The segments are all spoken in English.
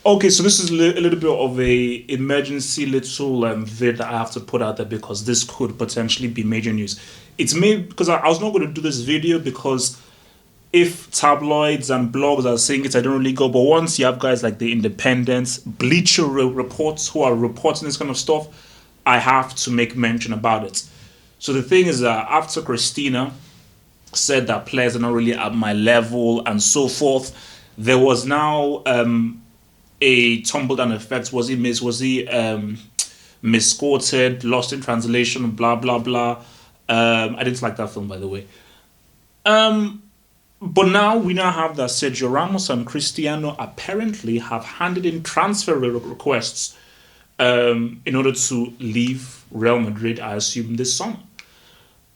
Okay, so this is a little bit of a emergency little vid that I have to put out there because this could potentially be major news. It's made because I was not going to do this video because if tabloids and blogs are saying it, I don't really go. But once you have guys like the Independents, Bleacher Reports who are reporting this kind of stuff, I have to make mention about it. So the thing is that after Christina said that players are not really at my level and so forth, there was now a tumble down effect. Was he misquoted, lost in translation, blah blah blah. I didn't like that film, by the way. But now we now have that Sergio Ramos and Cristiano apparently have handed in transfer requests in order to leave Real Madrid, I assume, this summer.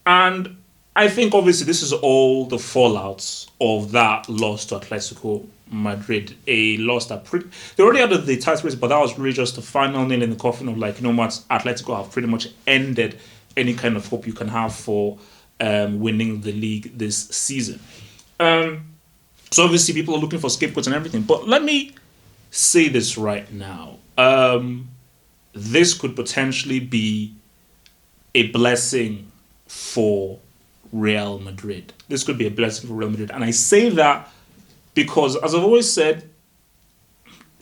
And I think obviously this is all the fallouts of that loss to Atletico Madrid, a loss that they already had the title race, but that was really just the final nail in the coffin of like, you know what, Atletico have pretty much ended any kind of hope you can have for winning the league this season. So obviously people are looking for scapegoats and everything, but let me say this right now. This could potentially be a blessing for Real Madrid. This could be a blessing for Real Madrid. And I say that because, as I've always said,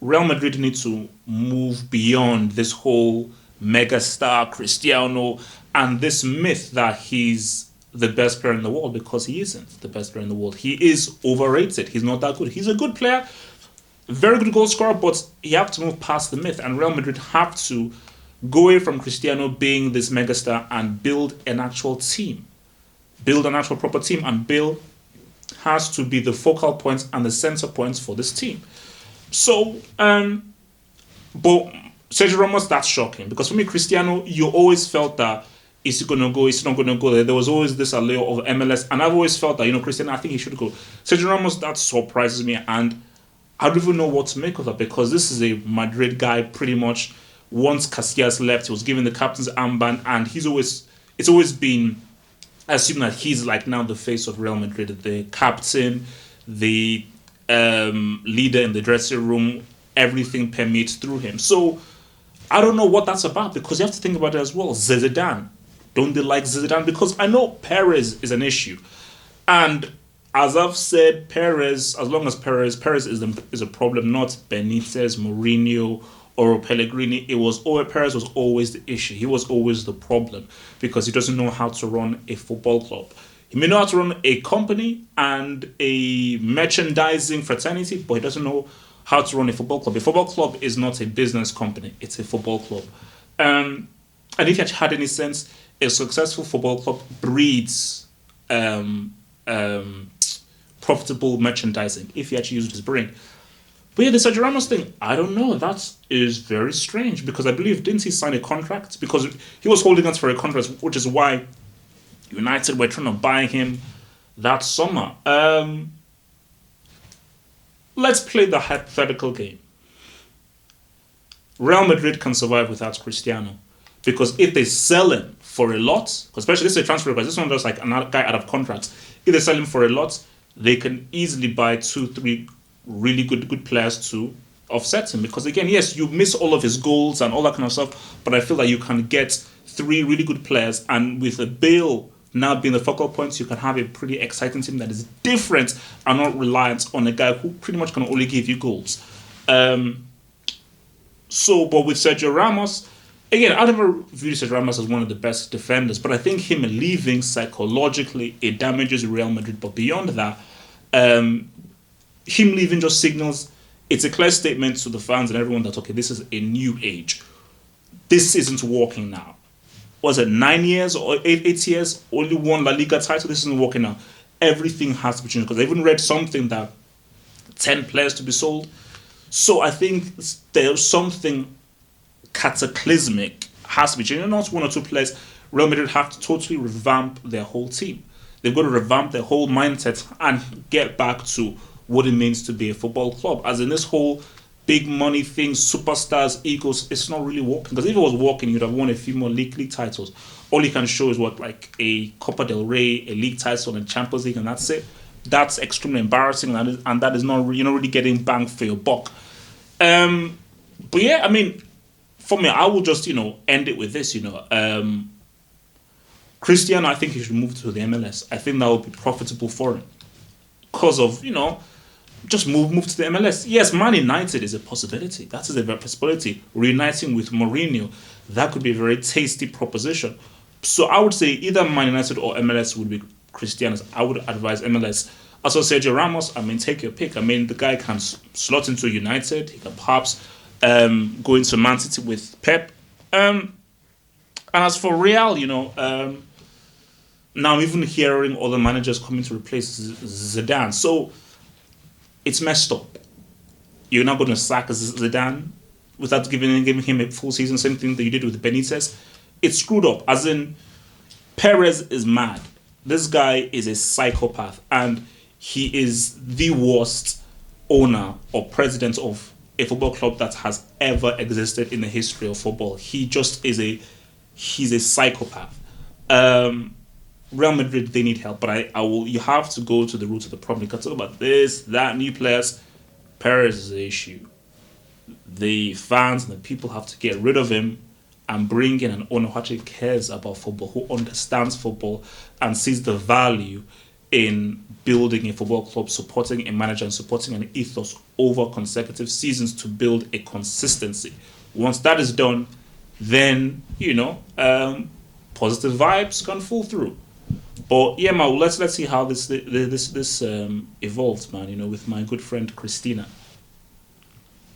Real Madrid need to move beyond this whole megastar Cristiano and this myth that he's the best player in the world, because he isn't the best player in the world. He is overrated. He's not that good. He's a good player, very good goal scorer, but you have to move past the myth. And Real Madrid have to go away from Cristiano being this megastar and build an actual team. Build an actual proper team, and Bale has to be the focal points and the center points for this team. So, but Sergio Ramos, that's shocking, because for me, Cristiano, you always felt that is he going to go, is he not going to go? There was always this allure of MLS, and I've always felt that, you know, Cristiano, I think he should go. Sergio Ramos, that surprises me, and I don't even know what to make of that, because this is a Madrid guy pretty much. Once Casillas left, he was given the captain's armband, and it's always been assumed that he's like now the face of Real Madrid, the captain, the leader in the dressing room, everything permeates through him. So I don't know what that's about, because you have to think about it as well. Zidane, don't they like Zidane? Because I know Perez is an issue, and as I've said, Perez, as long as Perez is a problem, not Benitez, Mourinho, or Pellegrini. Perez was always the issue. He was always the problem, because he doesn't know how to run a football club. He may know how to run a company and a merchandising fraternity, but he doesn't know how to run a football club. A football club is not a business company. It's a football club. And if you had any sense, a successful football club breeds profitable merchandising, if he actually used his brain. But yeah, the Sergio Ramos thing, I don't know. That is very strange, because I believe, didn't he sign a contract? Because he was holding out for a contract, which is why United were trying to buy him that summer. Let's play the hypothetical game. Real Madrid can survive without Cristiano, because if they sell him for a lot, especially this is a transfer price, this one just like another guy out of contract. If they sell him for a lot, they can easily buy 2-3 really good players to offset him. Because again, yes, you miss all of his goals and all that kind of stuff, but I feel like you can get 3 really good players, and with a Bale now being the focal points, you can have a pretty exciting team that is different and not reliant on a guy who pretty much can only give you goals. But with Sergio Ramos, again, I never view Sergio Ramos as one of the best defenders, but I think him leaving psychologically, it damages Real Madrid. But beyond that, him leaving just signals, it's a clear statement to the fans and everyone that, okay, this is a new age. This isn't working now. Was it 9 years or 8 years? Only one La Liga title. This isn't working now. Everything has to be changed, because I even read something that 10 players to be sold. So I think there's something cataclysmic has to be changed. Not 1 or 2 players. Real Madrid have to totally revamp their whole team. They've got to revamp their whole mindset and get back to what it means to be a football club. As in this whole big money thing, superstars, egos, it's not really working. Because if it was working, you'd have won a few more league titles. All you can show is what, like a Copa del Rey, a league title, and a Champions League, and that's it. That's extremely embarrassing, and that is not, you're not really getting bang for your buck. But yeah, I mean, for me, I will just end it with this. Cristiano, I think he should move to the MLS. I think that would be profitable for him because of just move to the MLS. Yes, Man United is a possibility. That is a very possibility. Reuniting with Mourinho, that could be a very tasty proposition. So I would say either Man United or MLS would be Cristiano's. I would advise MLS. Also, Sergio Ramos, I mean, take your pick. I mean, the guy can slot into United. He can perhaps go into Man City with Pep. And as for Real, now I'm even hearing other managers coming to replace Zidane. So it's messed up. You're not going to sack Zidane without giving him a full season. Same thing that you did with Benitez. It's screwed up. As in, Perez is mad. This guy is a psychopath, and he is the worst owner or president of a football club that has ever existed in the history of football. He just is he's a psychopath. Real Madrid, they need help, but I will. You have to go to the root of the problem. You can talk about this, that, new players. Perez is the issue. The fans and the people have to get rid of him and bring in an owner who actually cares about football, who understands football and sees the value in building a football club, supporting a manager and supporting an ethos over consecutive seasons to build a consistency. Once that is done, then positive vibes can fall through. But yeah, man, let's see how this evolves, man. With my good friend Christina.